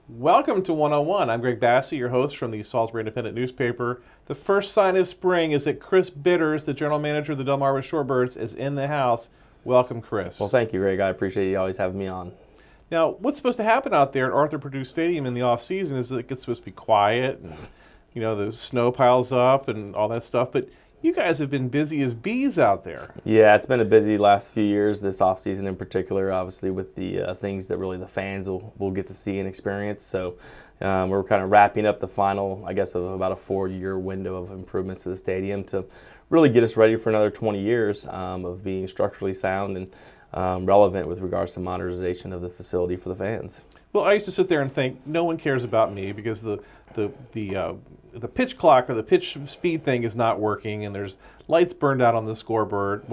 Welcome to 101. I'm Greg Bassey, your host from the Salisbury Independent newspaper. The first sign of spring is that Chris Bitters, the general manager of the Delmarva Shorebirds, is in the house. Welcome, Chris. Well, thank you, Greg. I appreciate you always having me on. Now, what's supposed to happen out there at Arthur Purdue Stadium in the off-season is that it's supposed to be quiet, and the snow piles up and all that stuff, but you guys have been busy as bees out there. Yeah, it's been a busy last few years, this off-season in particular, obviously with the things that really the fans will get to see and experience. So we're kind of wrapping up the final, I guess, of about a 4-year window of improvements to the stadium to really get us ready for another 20 years of being structurally sound and relevant with regards to modernization of the facility for the fans. Well, I used to sit there and think, no one cares about me because the pitch clock or the pitch speed thing is not working, and there's lights burned out on the scoreboard,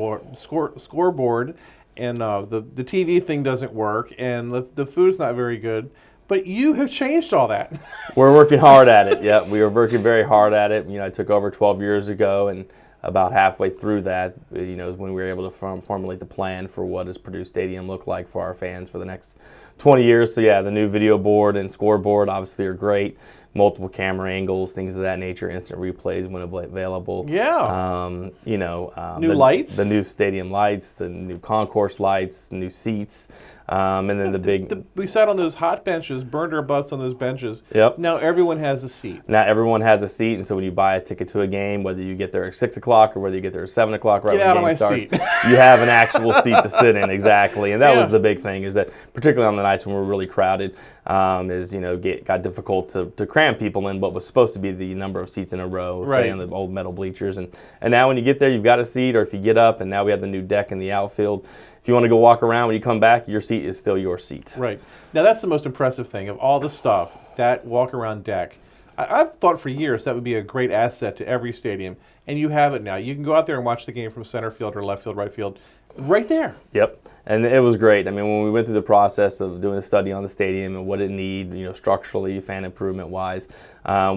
and the TV thing doesn't work, and the food's not very good. But you have changed all that. We're working hard at it. Yeah, we are working very hard at it. I took over 12 years ago, and about halfway through that, is when we were able to formulate the plan for what does Purdue Stadium look like for our fans for the next 20 years. So yeah, the new video board and scoreboard obviously are great. Multiple camera angles, things of that nature, instant replays when available. Yeah. New lights? The new stadium lights, the new concourse lights, new seats, and then we sat on those hot benches, burned our butts on those benches. Yep. Now everyone has a seat. Now everyone has a seat, and so when you buy a ticket to a game, whether you get there at 6 o'clock or whether you get there at 7 o'clock right when the game starts, you have an actual seat to sit in, exactly. And that was the big thing, is that particularly on the nights when we're really crowded, got difficult to cram people in what was supposed to be the number of seats in a row, say on the old metal bleachers. And now when you get there, you've got a seat, or if you get up, and now we have the new deck in the outfield. If you want to go walk around, when you come back, your seat is still your seat. Right. Now that's the most impressive thing of all the stuff, that walk-around deck. I've thought for years that would be a great asset to every stadium, and you have it now. You can go out there and watch the game from center field or left field, right field, right there. Yep. And it was great. I mean, when we went through the process of doing a study on the stadium and what it needed, structurally, fan improvement-wise,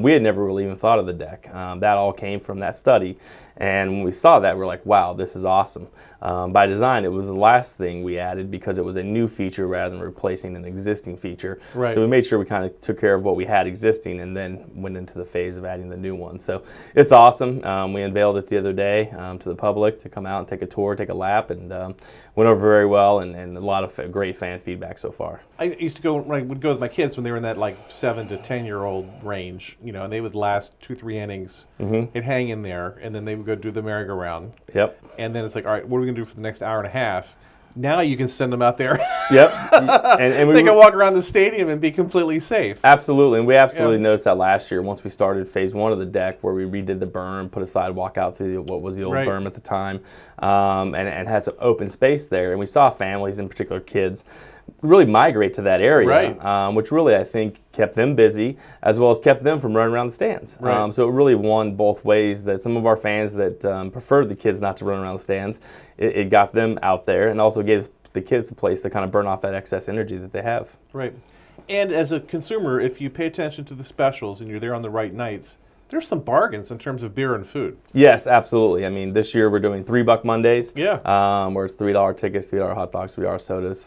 we had never really even thought of the deck. That all came from that study. And when we saw that, we're like, wow, this is awesome. By design, it was the last thing we added because it was a new feature rather than replacing an existing feature. Right. So we made sure we kind of took care of what we had existing and then went into the phase of adding the new one. So it's awesome. We unveiled it the other day to the public to come out and take a tour, take a lap, and went over very well, and a lot of great fan feedback so far. I used to go with my kids when they were in that 7 to 10-year-old range, and they would last 2-3 innings and hang in there, and then they would go do the merry-go-round. Yep. And then it's like, all right, what are we going to do for the next hour and a half? Now you can send them out there. Yep. And they can walk around the stadium and be completely safe. Absolutely. And we absolutely noticed that last year once we started phase 1 of the deck, where we redid the berm, put a sidewalk out through what was the old berm at the time, and had some open space there. And we saw families, in particular kids, really migrate to that area, which really, I think, kept them busy, as well as kept them from running around the stands. Right. So it really won both ways, that some of our fans that preferred the kids not to run around the stands, it got them out there, and also gave the kids a place to kind of burn off that excess energy that they have. Right. And as a consumer, if you pay attention to the specials and you're there on the right nights, there's some bargains in terms of beer and food. Yes, absolutely. I mean, this year we're doing $3 Mondays. Yeah. Where it's $3 tickets, $3 hot dogs, $3 sodas.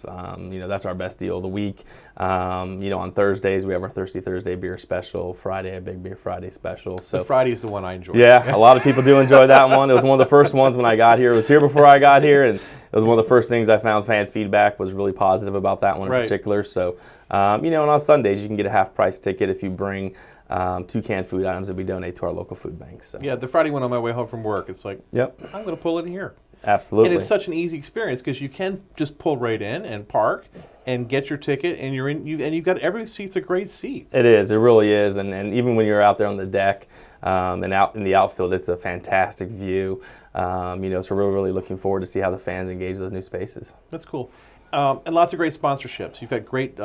That's our best deal of the week. On Thursdays we have our Thirsty Thursday beer special. Friday, a Big Beer Friday special. So the Friday is the one I enjoy. Yeah, a lot of people do enjoy that one. It was one of the first ones when I got here. It was here before I got here, and it was one of the first things I found fan feedback was really positive about that one in particular. So, and on Sundays you can get a half-price ticket if you bring 2 canned food items that we donate to our local food bank. So. Yeah, the Friday one on my way home from work, it's like, I'm going to pull it in here. Absolutely. And it's such an easy experience because you can just pull right in and park, and get your ticket, and you've got every seat's a great seat. It is. It really is. And even when you're out there on the deck and out in the outfield, it's a fantastic view. So we're really looking forward to see how the fans engage those new spaces. That's cool. And lots of great sponsorships. You've got great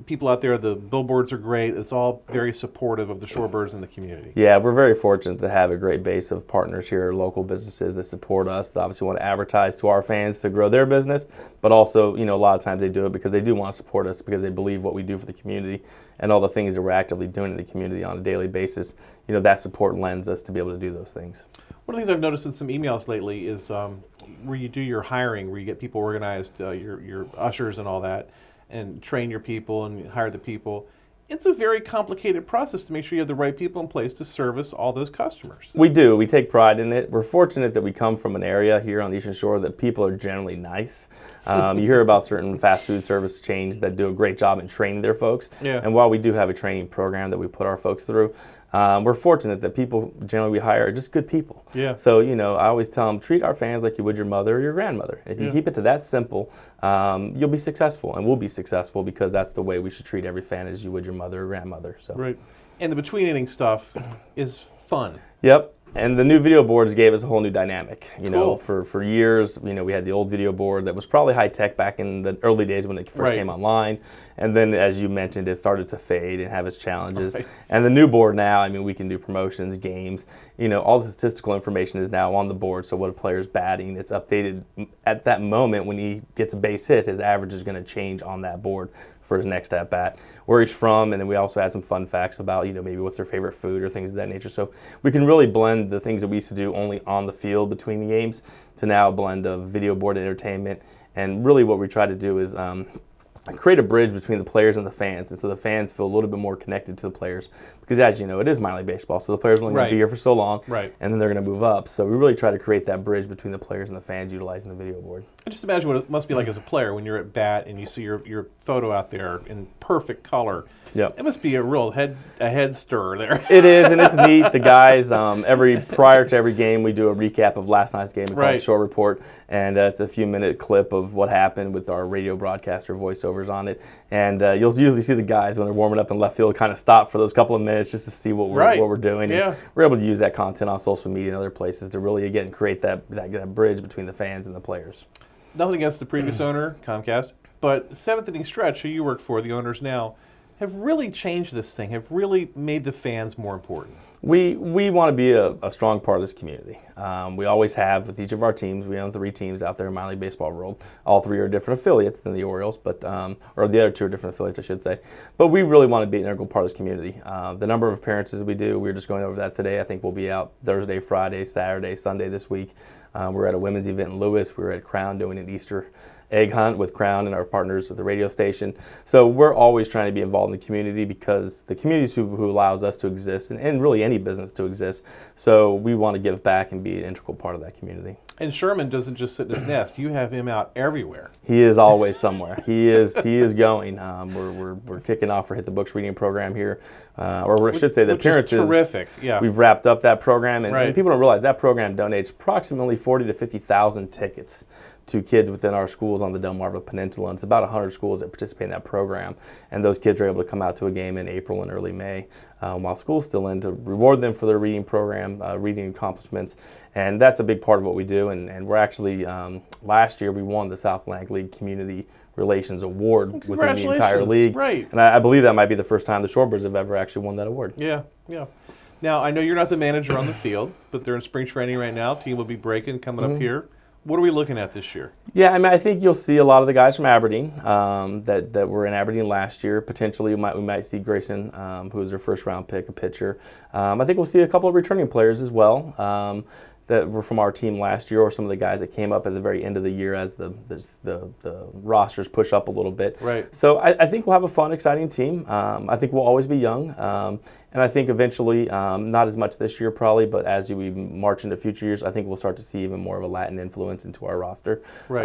people out there. The billboards are great. It's all very supportive of the Shorebirds and the community. Yeah, we're very fortunate to have a great base of partners here, local businesses that support us, that obviously want to advertise to our fans to grow their business, but also, a lot of times they do it because they do want to support us because they believe what we do for the community and all the things that we're actively doing in the community on a daily basis. That support lends us to be able to do those things. One of the things I've noticed in some emails lately is where you do your hiring, where you get people organized, your ushers and all that, and train your people and hire the people. It's a very complicated process to make sure you have the right people in place to service all those customers. We do. We take pride in it. We're fortunate that we come from an area here on the Eastern Shore that people are generally nice. You hear about certain fast food service chains that do a great job in training their folks. Yeah. And while we do have a training program that we put our folks through, we're fortunate that people generally we hire are just good people. Yeah. So, I always tell them, treat our fans like you would your mother or your grandmother. If you keep it to that simple, you'll be successful, and we'll be successful because that's the way we should treat every fan as you would your mother or grandmother. So. Right. And the between inning stuff is fun. Yep. And the new video boards gave us a whole new dynamic. Cool. For years, we had the old video board that was probably high tech back in the early days when it first came online. And then, as you mentioned, it started to fade and have its challenges. Right. And the new board now, we can do promotions, games. All the statistical information is now on the board. So what a player's batting, it's updated at that moment when he gets a base hit. His average is going to change on that board for his next at bat, where he's from, and then we also had some fun facts about maybe what's their favorite food or things of that nature. So we can really blend the things that we used to do only on the field between the games to now a blend of video board entertainment. And really what we try to do is create a bridge between the players and the fans, and so the fans feel a little bit more connected to the players, because as you know, it is minor league baseball, so the players are only going to be here for so long, and then they're going to move up. So we really try to create that bridge between the players and the fans utilizing the video board. I just imagine what it must be like as a player when you're at bat and you see your photo out there in perfect color. Yep. It must be a real head stirrer there. It is, and it's neat. The guys, prior to every game, we do a recap of last night's game. We call it the Short Report, and it's a few-minute clip of what happened with our radio broadcaster voiceovers on it. And you'll usually see the guys when they're warming up in left field kind of stop for those couple of minutes just to see what we're doing. Yeah. And we're able to use that content on social media and other places to really, again, create that bridge between the fans and the players. Nothing against the previous owner, Comcast, but seventh inning stretch, who you work for, the owners now, have really changed this thing, have really made the fans more important. We want to be a strong part of this community. We always have with each of our teams. We own 3 teams out there in minor league baseball world. All 3 are different affiliates than the Orioles, but or the other 2 are different affiliates, I should say. But we really want to be an integral part of this community. The number of appearances we do, we were just going over that today. I think we'll be out Thursday, Friday, Saturday, Sunday this week. We're at a women's event in Lewis. We were at Crown doing an Easter egg hunt with Crown and our partners with the radio station. So we're always trying to be involved in the community because the community is who allows us to exist and really any business to exist. So we want to give back and be an integral part of that community. And Sherman doesn't just sit in his nest. You have him out everywhere. He is always somewhere. He is going. We're kicking off our Hit the Books reading program here, or I should say the appearances. Which is terrific. Yeah. We've wrapped up that program, and people don't realize that program donates approximately 40,000 to 50,000 tickets to kids within our schools on the Delmarva Peninsula. And it's about 100 schools that participate in that program. And those kids are able to come out to a game in April and early May while school's still in to reward them for their reading program, reading accomplishments. And that's a big part of what we do. And we're actually, last year we won the South Atlantic League Community Relations Award within the entire league. Right. And I believe that might be the first time the Shorebirds have ever actually won that award. Yeah, yeah. Now, I know you're not the manager on the field, but they're in spring training right now. Team will be breaking coming up here. What are we looking at this year? Yeah, I think you'll see a lot of the guys from Aberdeen that were in Aberdeen last year. Potentially, we might see Grayson, who was their first-round pick, a pitcher. I think we'll see a couple of returning players as well that were from our team last year, or some of the guys that came up at the very end of the year as the rosters push up a little bit. Right. So I think we'll have a fun, exciting team. I think we'll always be young. And I think eventually, not as much this year probably, but as we march into future years, I think we'll start to see even more of a Latin influence into our roster. Right.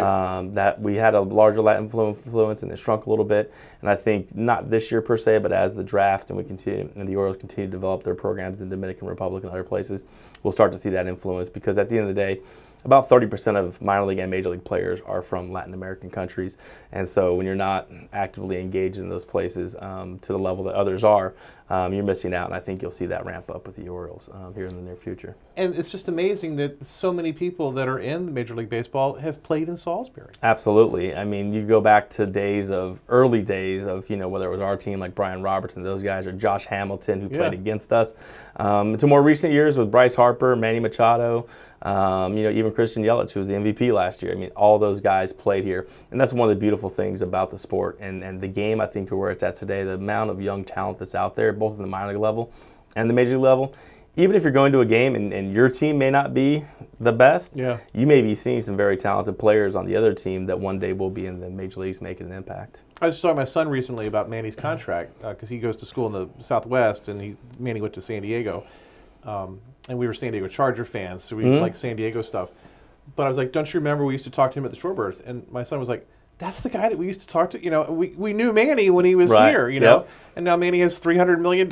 That we had a larger Latin influence and it shrunk a little bit. And I think not this year per se, but as the draft and the Orioles continue to develop their programs in the Dominican Republic and other places, we'll start to see that influence because at the end of the day, about 30% of minor league and major league players are from Latin American countries. And so when you're not actively engaged in those places to the level that others are, you're missing out. And I think you'll see that ramp up with the Orioles here in the near future. And it's just amazing that so many people that are in Major League Baseball have played in Salisbury. Absolutely. I mean, you go back to early days of, whether it was our team like Brian Robertson, those guys, or Josh Hamilton, who played against us, to more recent years with Bryce Harper, Manny Machado, even Christian Yelich, who was the MVP last year. I mean, all those guys played here. And that's one of the beautiful things about the sport and the game, I think, to where it's at today, the amount of young talent that's out there, both at the minor league level and the major league level. Even if you're going to a game and your team may not be the best, you may be seeing some very talented players on the other team that one day will be in the major leagues making an impact. I just saw my son recently about Manny's contract because he goes to school in the Southwest, and Manny went to San Diego. And we were San Diego Charger fans, so we like San Diego stuff. But I was like, don't you remember we used to talk to him at the Shorebirds? And my son was like, that's the guy that we used to talk to. We knew Manny when he was here, and now Manny has $300 million.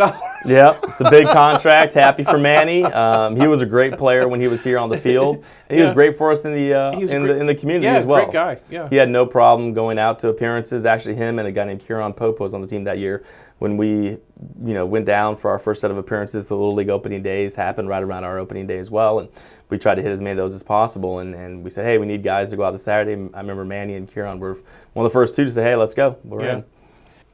Yeah, it's a big contract. Happy for Manny. He was a great player when he was here on the field. He was great for us in the community as well. Great guy. Yeah, he had no problem going out to appearances. Actually, him and a guy named Kieran Pope was on the team that year. When we, went down for our first set of appearances, the Little League opening days happened right around our opening day as well, and we tried to hit as many of those as possible. And we said, hey, we need guys to go out this Saturday. I remember Manny and Kieran were one of the first two to say, hey, let's go. We're in.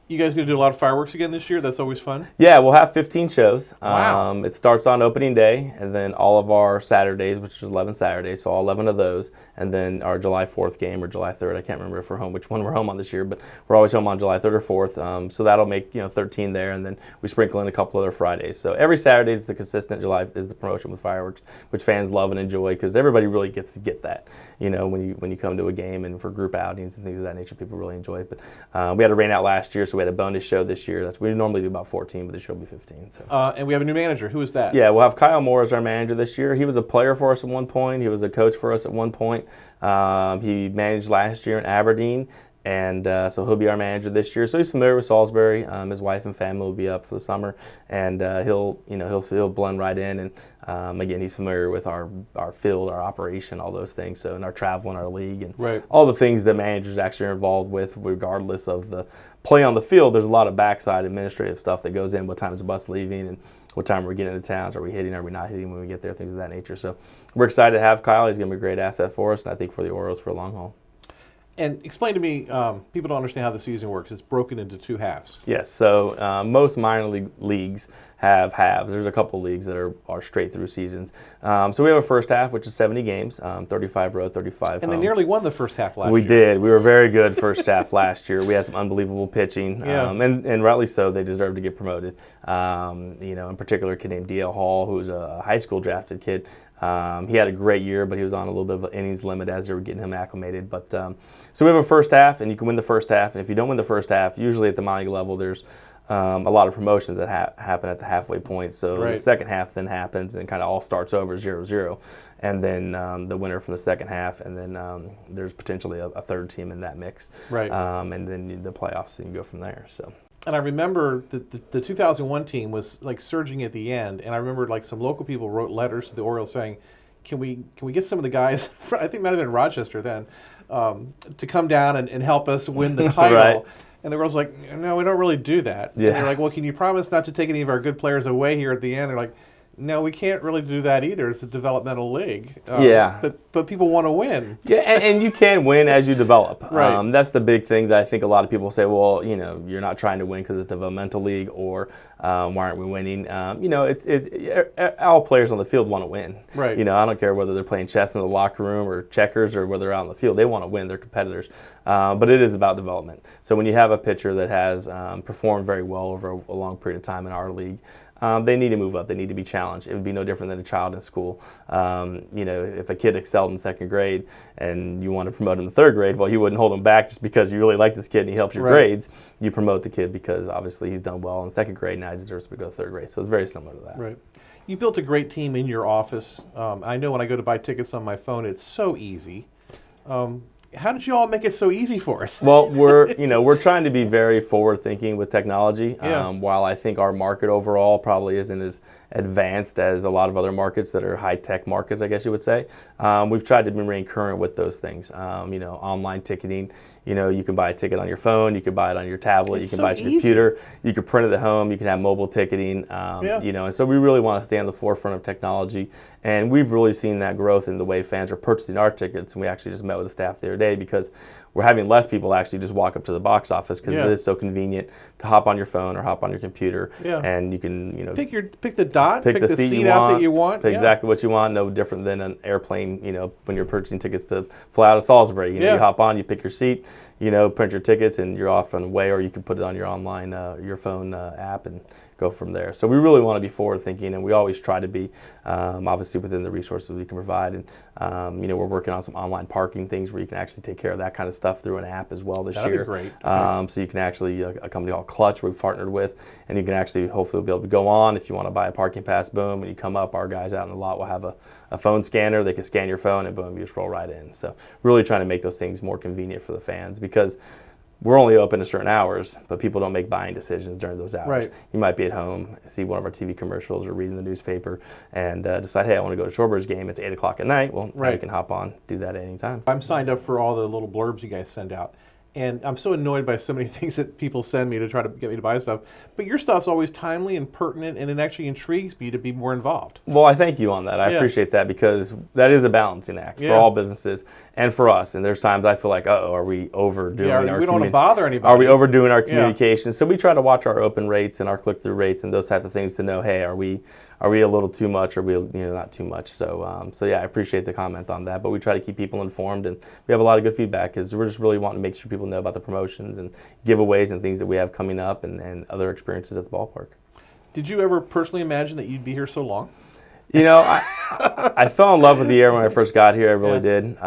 You guys going to do a lot of fireworks again this year? That's always fun. Yeah, we'll have 15 shows. Wow. It starts on opening day, and then all of our Saturdays, which is 11 Saturdays, so all 11 of those, and then our July 4th game or July 3rd. I can't remember if we're home, which one we're home on this year, but we're always home on July 3rd or 4th. So that'll make 13 there, and then we sprinkle in a couple other Fridays. So every Saturday is the consistent. July is the promotion with fireworks, which fans love and enjoy because everybody really gets to get that. When you come to a game and for group outings and things of that nature, people really enjoy it. But we had a rain out last year, so we had a bonus show this year. We normally do about 14, but this show will be 15. So. And we have a new manager. Who is that? Yeah, we'll have Kyle Moore as our manager this year. He was a player for us at one point. He was a coach for us at one point. He managed last year in Aberdeen, and so he'll be our manager this year. So he's familiar with Salisbury. His wife and family will be up for the summer, and he'll blend right in. And again, he's familiar with our field, our operation, all those things. So and our travel and our league, and all the things that managers actually are involved with, regardless of the play on the field. There's a lot of backside administrative stuff that goes in. What time is the bus leaving, and what time we're getting into towns. Are we hitting? Are we not hitting when we get there? Things of that nature. So we're excited to have Kyle. He's going to be a great asset for us, and I think for the Orioles for a long haul. And explain to me, people don't understand how the season works. It's broken into two halves. Yes, so most minor league leagues have halves. There's a couple leagues that are straight through seasons. So we have a first half, which is 70 games, 35 road, 35 And they nearly won the first half last year. We did. We were very good first half last year. We had some unbelievable pitching, and rightly so. They deserved to get promoted. In particular, a kid named D.L. Hall, who was a high school drafted kid. He had a great year, but he was on a little bit of an innings limit as they were getting him acclimated. But so we have a first half, and you can win the first half. And if you don't win the first half, usually at the minor league level, there's a lot of promotions that happen at the halfway point. So the second half then happens, and kind of all starts over 0-0. And then the winner from the second half, and then there's potentially a third team in that mix. And then the playoffs, and you go from there. So. And I remember the 2001 team was like surging at the end, and I remember like some local people wrote letters to the Orioles saying, "Can we get some of the guys? I think it might have been Rochester then, to come down and help us win the title." And the Orioles were like, "No, we don't really do that." And they're like, "Well, can you promise not to take any of our good players away here at the end?" They're like, "No, we can't really do that either. It's a developmental league." But people want to win. Yeah, and you can win as you develop. That's the big thing that I think a lot of people say, well, you're not trying to win because it's a developmental league, or why aren't we winning? It's all players on the field want to win. I don't care whether they're playing chess in the locker room or checkers or whether they're out on the field. They want to win. They're competitors. But it is about development. So when you have a pitcher that has performed very well over a long period of time in our league, they need to move up. They need to be challenged. It would be no different than a child in school. If a kid excelled in second grade and you want to promote him to third grade, well, you wouldn't hold him back just because you really like this kid and he helps your grades. You promote the kid because obviously he's done well in second grade, now he deserves to go to third grade. So it's very similar to that. You built a great team in your office. I know when I go to buy tickets on my phone, it's so easy. How did you all make it so easy for us? Well, we're trying to be very forward-thinking with technology. Yeah. While I think our market overall probably isn't as advanced as a lot of other markets that are high-tech markets, I guess you would say, we've tried to remain current with those things. Online ticketing. You can buy a ticket on your phone. You can buy it on your tablet. You can buy it on your computer. You can print it at home. You can have mobile ticketing. And so we really want to stay on the forefront of technology. And we've really seen that growth in the way fans are purchasing our tickets. And we actually just met with the staff the other day because we're having less people actually just walk up to the box office because it is so convenient to hop on your phone or hop on your computer, and you can pick the dot, pick the seat out that you want, pick exactly what you want. No different than an airplane. When you're purchasing tickets to fly out of Salisbury, you hop on, you pick your seat, print your tickets, and you're off and away. Or you can put it on your online, your phone app and go from there. So we really want to be forward thinking, and we always try to be, obviously within the resources we can provide. And we're working on some online parking things where you can actually take care of that kind of stuff through an app as well this year. That'd be great. So you can actually, a company called Clutch we've partnered with, and you can actually hopefully be able to go on if you want to buy a parking pass, boom, and you come up, our guys out in the lot will have a phone scanner. They can scan your phone and boom, you just roll right in. So really trying to make those things more convenient for the fans because we're only open to certain hours, but people don't make buying decisions during those hours. Right. You might be at home, see one of our TV commercials or reading the newspaper, and decide, hey, I want to go to Shorebirds game. It's 8 o'clock at night. Well, now you can hop on, do that at any time. I'm signed up for all the little blurbs you guys send out. And I'm so annoyed by so many things that people send me to try to get me to buy stuff. But your stuff's always timely and pertinent, and it actually intrigues me to be more involved. Well, I thank you on that. I appreciate that because that is a balancing act for all businesses and for us. And there's times I feel like, are we overdoing our we don't want to bother anybody. Are we overdoing our communication? So we try to watch our open rates and our click-through rates and those type of things to know, hey, are we a little too much or are we not too much? So I appreciate the comment on that. But we try to keep people informed, and we have a lot of good feedback because we're just really wanting to make sure people know about the promotions and giveaways and things that we have coming up and other experiences at the ballpark. Did you ever personally imagine that you'd be here so long? I fell in love with the air when I first got here. I really did.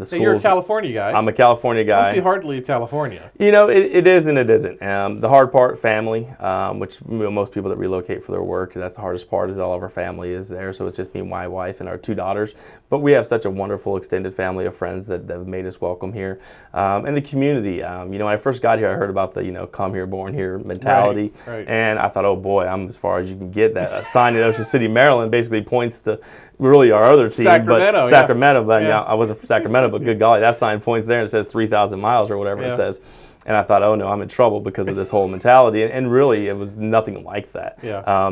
So you're a California guy. I'm a California guy. It must be hard to leave California. It is and it isn't. The hard part, family, which most people that relocate for their work, that's the hardest part, is all of our family is there. So it's just me and my wife and our 2 daughters. But we have such a wonderful extended family of friends that have made us welcome here. And the community. When I first got here, I heard about the, come here, born here mentality. Right. And I thought, oh boy, I'm as far as you can get. That a sign in Ocean City, Maryland basically points to really our other team, Sacramento. But I wasn't from Sacramento, but good golly, that sign points there and it says 3,000 miles or whatever it says. And I thought, oh no, I'm in trouble because of this whole mentality. And really, it was nothing like that.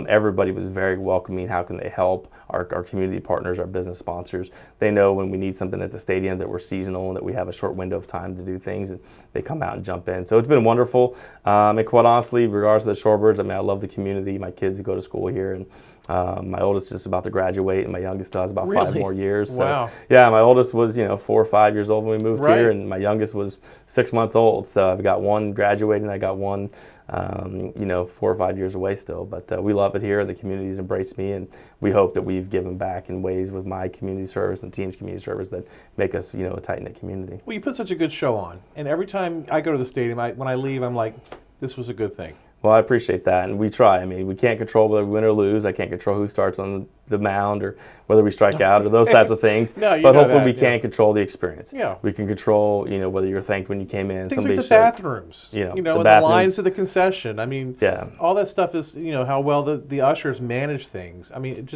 Everybody was very welcoming. How can they help? Our community partners, our business sponsors, they know when we need something at the stadium that we're seasonal and that we have a short window of time to do things, and they come out and jump in. So it's been wonderful. And quite honestly, regardless of the Shorebirds, I love the community. My kids go to school here, and my oldest is just about to graduate, and my youngest still has about 5 more years. Wow. So, my oldest was 4 or 5 years old when we moved here, and my youngest was 6 months old. So I've got one graduating, I got one 4 or 5 years away still. But we love it here. The community's embraced me, and we hope that we've given back in ways with my community service and team's community service that make us, a tight-knit community. Well, you put such a good show on, and every time I go to the stadium, when I leave, I'm like, this was a good thing. Well, I appreciate that, and we try. I mean, we can't control whether we win or lose. I can't control who starts on the mound or whether we strike out or those types of things. But hopefully we can control the experience. We can control, whether you're thanked when you came in. Things like the bathrooms, and the lines to the concession. I mean, all that stuff is, how well the ushers manage things. I mean,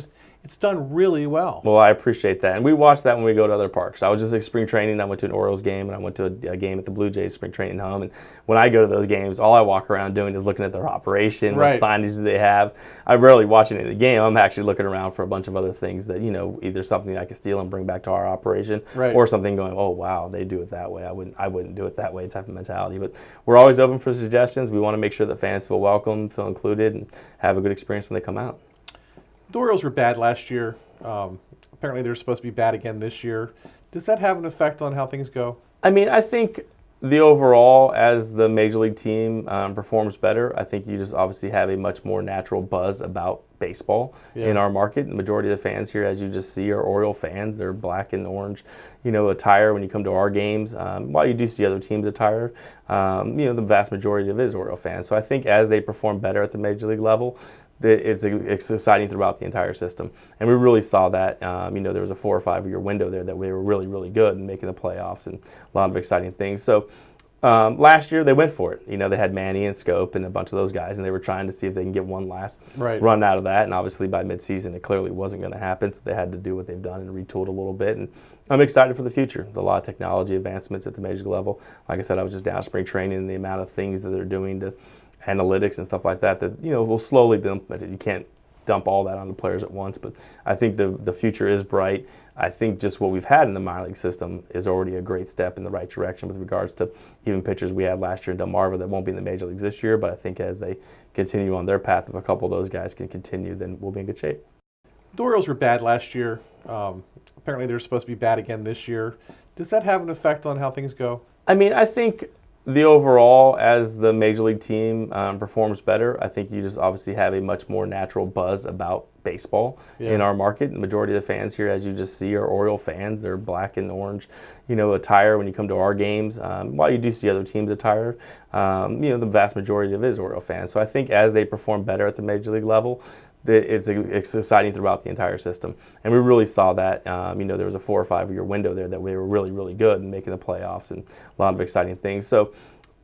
it's done really well. Well, I appreciate that. And we watch that when we go to other parks. I was just at spring training. I went to an Orioles game, and I went to a game at the Blue Jays spring training home. And when I go to those games, all I walk around doing is looking at their operation, what signage do they have. I rarely watch any of the game. I'm actually looking around for a bunch of other things that, either something I can steal and bring back to our operation, or something going, oh, wow, they do it that way. I wouldn't do it that way type of mentality. But we're always open for suggestions. We want to make sure that fans feel welcome, feel included, and have a good experience when they come out. The Orioles were bad last year. Apparently they're supposed to be bad again this year. Does that have an effect on how things go? I mean, I think the overall, as the major league team performs better, I think you just obviously have a much more natural buzz about baseball in our market. The majority of the fans here, as you just see, are Oriole fans. They're black and orange, attire when you come to our games. While you do see other teams' attire, the vast majority of it is Oriole fans. So I think as they perform better at the major league level, it's exciting throughout the entire system. And we really saw that, there was a 4 or 5 year window there that we were really, really good in making the playoffs and a lot of exciting things. So last year they went for it. They had Manny and Scope and a bunch of those guys, and they were trying to see if they can get one last run out of that. And obviously by midseason it clearly wasn't going to happen, so they had to do what they've done and retooled a little bit. And I'm excited for the future. A lot of technology advancements at the major league level. Like I said, I was just down at spring training, and the amount of things that they're doing to analytics and stuff like that will slowly be implemented. You can't dump all that on the players at once, but I think the future is bright. I think just what we've had in the minor league system is already a great step in the right direction with regards to even pitchers we had last year in Delmarva that won't be in the major leagues this year, but I think as they continue on their path, if a couple of those guys can continue, then we'll be in good shape. The Orioles were bad last year. Apparently they're supposed to be bad again this year. Does that have an effect on how things go? I think the overall, as the major league team performs better, I think you just obviously have a much more natural buzz about baseball in our market. The majority of the fans here, as you just see, are Oriole fans. They're black and orange, attire when you come to our games. While you do see other teams attire, the vast majority of it is Oriole fans. So I think as they perform better at the major league level, it's exciting throughout the entire system. And we really saw that, there was a 4 or 5 year window there that we were really, really good in making the playoffs and a lot of exciting things. So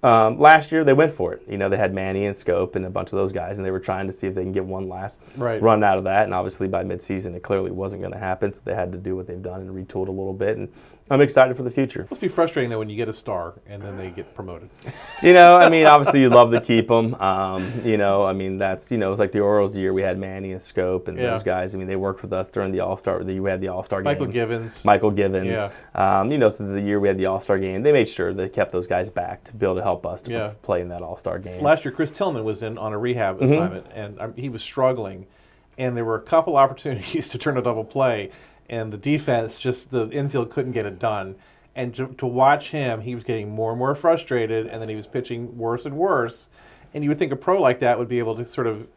last year they went for it. They had Manny and Scope and a bunch of those guys, and they were trying to see if they can get one last run out of that. And obviously by midseason it clearly wasn't going to happen, so they had to do what they've done and retooled a little bit. And I'm excited for the future. It must be frustrating though when you get a star and then they get promoted. Obviously you'd love to keep them. That's it was like the Orioles year. We had Manny and Scope and those guys. They worked with us during the All-Star. We had the All-Star game. Michael Givens. Yeah. So the year we had the All-Star game, they made sure they kept those guys back to be able to help us to play in that All-Star game. Last year, Chris Tillman was in on a rehab assignment, and he was struggling. And there were a couple opportunities to turn a double play, and the defense, the infield couldn't get it done. And to watch him, he was getting more and more frustrated, and then he was pitching worse and worse. And you would think a pro like that would be able to sort of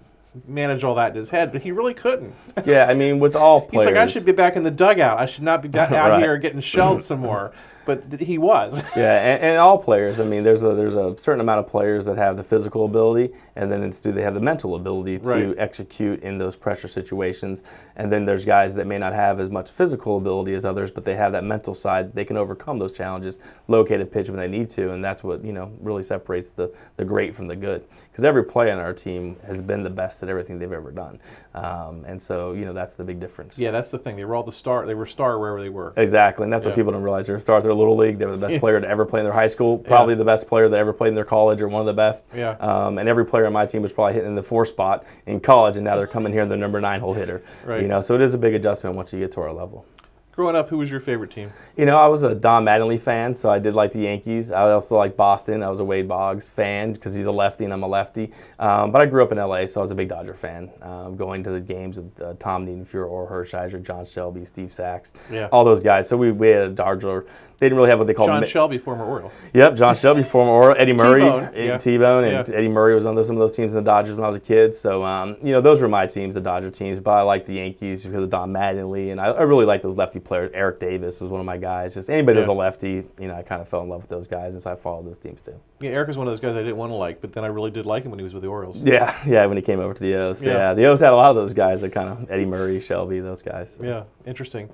manage all that in his head, but he really couldn't. Yeah, with all players. He's like, I should be back in the dugout. I should not be out here getting shelled some more. But he was. Yeah, and all players. There's a certain amount of players that have the physical ability, and then do they have the mental ability to execute in those pressure situations. And then there's guys that may not have as much physical ability as others, but they have that mental side. They can overcome those challenges, locate a pitch when they need to, and that's what really separates the great from the good. Because every player on our team has been the best at everything they've ever done, and so that's the big difference. Yeah, that's the thing. They were all the star. They were star wherever they were. Exactly, and that's what people don't realize. They're stars. They're Little League. They were the best player to ever play in their high school, probably the best player that ever played in their college, or one of the best. Yeah. And every player on my team was probably hitting the 4 spot in college, and now they're coming here in the number 9 hole hitter. Right. So it is a big adjustment once you get to our level. Growing up, who was your favorite team? I was a Don Mattingly fan, so I did like the Yankees. I also like Boston. I was a Wade Boggs fan because he's a lefty and I'm a lefty. But I grew up in LA, so I was a big Dodger fan. Going to the games with Tom Niedenfuhr, Orr Hershiser, John Shelby, Steve Sachs, all those guys. So we had a Dodger. They didn't really have what they called John Shelby, former Oriole. Yep, John Shelby, former Oriole. Eddie Murray, T-Bone, and Yeah. Eddie Murray was on some of those teams in the Dodgers when I was a kid. So those were my teams, the Dodger teams. But I like the Yankees because of Don Mattingly, and I really like those lefty players. Eric Davis was one of my guys. Just anybody that was a lefty, I kind of fell in love with those guys, and so I followed those teams too. Yeah, Eric was one of those guys I didn't want to like, but then I really did like him when he was with the Orioles. Yeah, when he came over to the O's. Yeah, the O's had a lot of those guys that kind of Eddie Murray, Shelby, those guys. So. Yeah, interesting.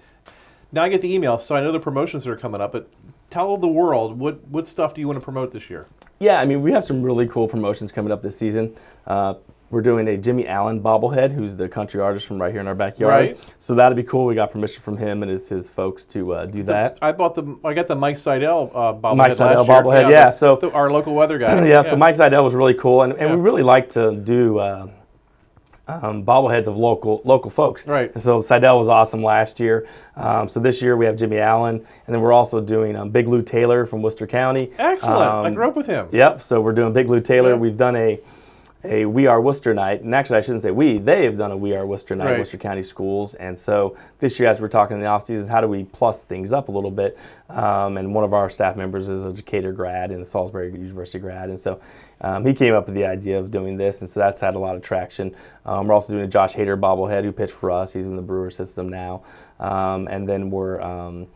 Now I get the email, so I know the promotions that are coming up, but tell the world, what stuff do you want to promote this year? Yeah, we have some really cool promotions coming up this season. We're doing a Jimmy Allen bobblehead, who's the country artist from right here in our backyard. Right. So that'll be cool. We got permission from him and his folks to do that. I got the Mike Seidel bobblehead Mike Seidel last year. bobblehead, yeah. So our local weather guy. Yeah, so Mike Seidel was really cool, and we really like to do bobbleheads of local folks. Right. And so Seidel was awesome last year. So this year we have Jimmy Allen, and then we're also doing Big Lou Taylor from Worcester County. Excellent. I grew up with him. Yep. So we're doing Big Lou Taylor. Yeah. We've done a We Are Worcester night, and actually I shouldn't say we, they have done a We Are Worcester night at Worcester County Schools, and so this year as we're talking in the off season, how do we plus things up a little bit, and one of our staff members is a Decatur grad and a Salisbury University grad, and so he came up with the idea of doing this, and so that's had a lot of traction. We're also doing a Josh Hader bobblehead who pitched for us. He's in the Brewer system now, and then we're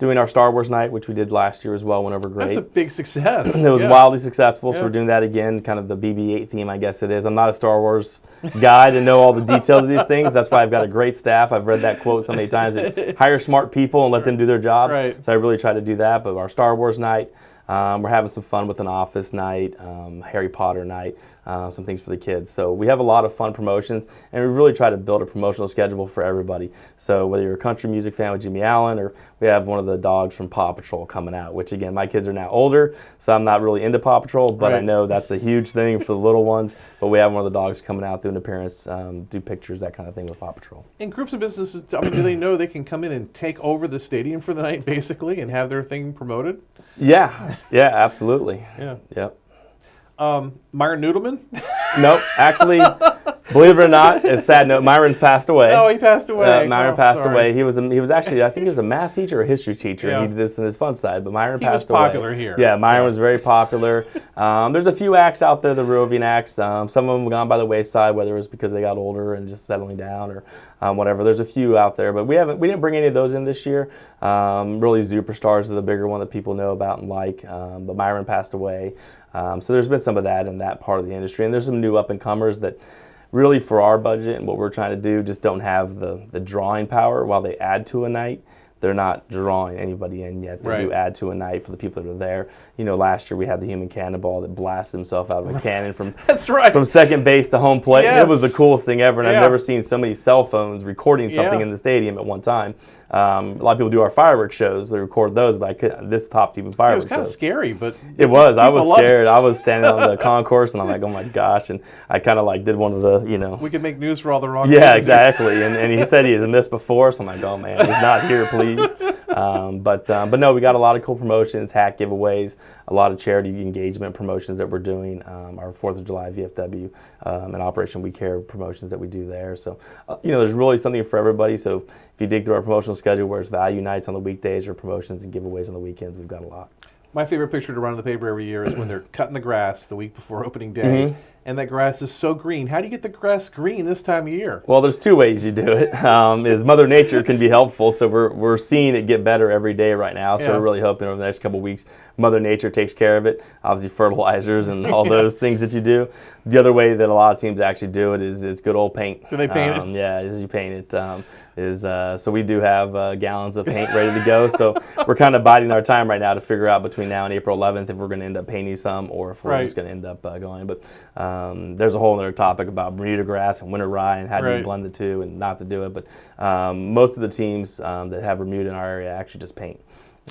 doing our Star Wars night, which we did last year as well, went over great. That's a big success. It was wildly successful, so we're doing that again, kind of the BB-8 theme, I guess it is. I'm not a Star Wars guy to know all the details of these things. That's why I've got a great staff. I've read that quote so many times. Hire smart people and let them do their jobs. Right. So I really try to do that. But our Star Wars night, we're having some fun with an Office night, Harry Potter night, some things for the kids. So we have a lot of fun promotions, and we really try to build a promotional schedule for everybody. So whether you're a country music fan with Jimmy Allen, or we have one of the dogs from Paw Patrol coming out, which again, my kids are now older, so I'm not really into Paw Patrol, but I know that's a huge thing for the little ones. But we have one of the dogs coming out, do an appearance, do pictures, that kind of thing with Paw Patrol. And groups and businesses, I mean, do they know they can come in and take over the stadium for the night, basically, and have their thing promoted? Yeah, absolutely. Yeah. Yep. Myron Noodleman? Nope. Actually, believe it or not, it's a sad note. Myron passed away. Oh, he passed away. Myron passed away. He was actually, I think he was a math teacher or a history teacher. Yeah. He did this in his fun side, but Myron passed away. He was away. popular here. Yeah, Myron was very popular. There's a few acts out there, the roving acts. Some of them have gone by the wayside, whether it was because they got older and just settling down or whatever. There's a few out there, but we didn't bring any of those in this year. Really, Superstars is the bigger one that people know about and like. But Myron passed away. So there's been some of that in that part of the industry, and there's some new up-and-comers that really, for our budget and what we're trying to do, just don't have the drawing power. While they add to a night, they're not drawing anybody in yet. They do add to a night for the people that are there. You know, last year we had the human cannonball that blasted himself out of a cannon from from second base to home plate. Yes. It was the coolest thing ever, and I've never seen so many cell phones recording something in the stadium at one time. A lot of people do our fireworks shows. They record those, but this topped even fireworks. It was kind of scary, but it was. I was scared. I was standing on the concourse, and I'm like, oh my gosh! And I kind of like did one of the, We could make news for all the wrong. Yeah, exactly. And he said he has missed before, so I'm like, oh man, he's not here, please. But no, we got a lot of cool promotions, hat giveaways, a lot of charity engagement promotions that we're doing. Our 4th of July VFW and Operation We Care promotions that we do there. So, there's really something for everybody. So if you dig through our promotional schedule, where it's value nights on the weekdays or promotions and giveaways on the weekends, we've got a lot. My favorite picture to run in the paper every year is when they're cutting the grass the week before opening day, and that grass is so green. How do you get the grass green this time of year? Well, there's two ways you do it. Is Mother Nature can be helpful, so we're seeing it get better every day right now. So we're really hoping over the next couple of weeks, Mother Nature takes care of it. Obviously, fertilizers and all those things that you do. The other way that a lot of teams actually do it is good old paint. Do they paint it? Yeah, as you paint it. So we do have gallons of paint ready to go. So we're kind of biding our time right now to figure out between now and April 11th if we're going to end up painting some or if we're just going to end up going. But there's a whole other topic about Bermuda grass and winter rye and how do you blend the two and not to do it. But most of the teams that have Bermuda in our area actually just paint.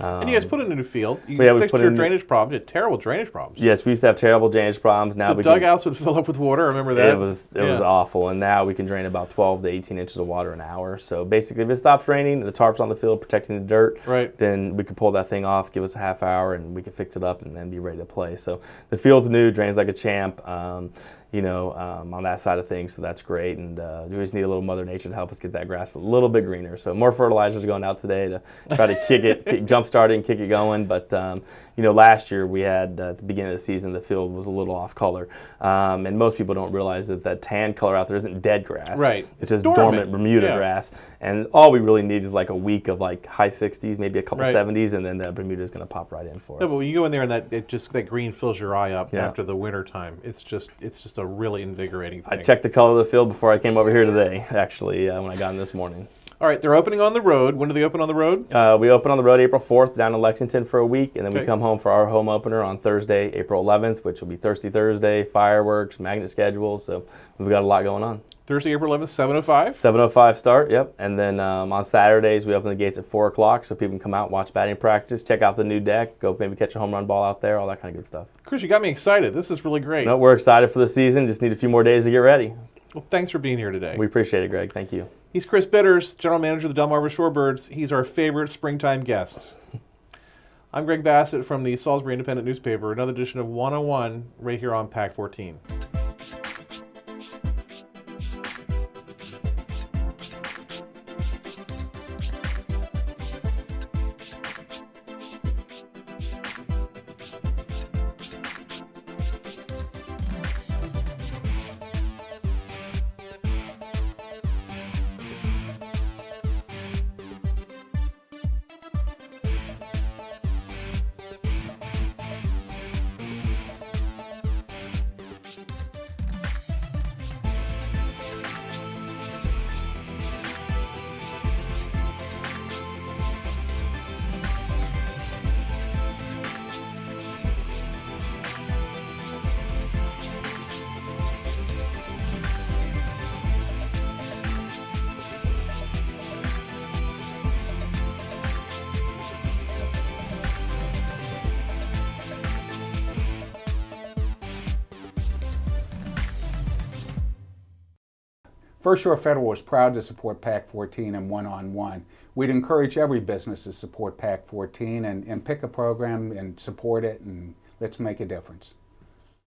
And you guys put in a new field. You fixed put your drainage problems. You had terrible drainage problems. Yes, we used to have terrible drainage problems. Now the dugouts would fill up with water. I remember that. It was awful. And now we can drain about 12 to 18 inches of water an hour. So basically, if it stops raining, the tarp's on the field protecting the dirt, then we can pull that thing off, give us a half hour, and we can fix it up and then be ready to play. So the field's new, drains like a champ. On that side of things, so that's great. And we just need a little Mother Nature to help us get that grass a little bit greener. So more fertilizers going out today to try to kick it, jumpstart it and kick it going. But, last year we had, at the beginning of the season, the field was a little off color. And most people don't realize that tan color out there isn't dead grass. Right. It's just dormant Bermuda grass. And all we really need is like a week of like high 60s, maybe a couple 70s, and then that Bermuda is going to pop right in for us. No, but when you go in there and that green fills your eye up after the winter time, it's just a really invigorating thing. I checked the color of the field before I came over here today, actually, when I got in this morning. All right, they're opening on the road. When do they open on the road? We open on the road April 4th down in Lexington for a week, and then we come home for our home opener on Thursday, April 11th, which will be Thirsty Thursday, fireworks, magnet schedule, so we've got a lot going on. Thursday, April 11th, 7:05? 7:05 start, yep. And then on Saturdays, we open the gates at 4 o'clock so people can come out, watch batting practice, check out the new deck, go maybe catch a home run ball out there, all that kind of good stuff. Chris, you got me excited. This is really great. No, we're excited for the season. Just need a few more days to get ready. Well, thanks for being here today. We appreciate it, Greg. Thank you. He's Chris Bitters, General Manager of the Delmarva Shorebirds. He's our favorite springtime guest. I'm Greg Bassett from the Salisbury Independent newspaper. Another edition of 101 right here on Pack 14. First Shore Federal is proud to support PAC-14 and one-on-one. We'd encourage every business to support PAC-14 and pick a program and support it, and let's make a difference.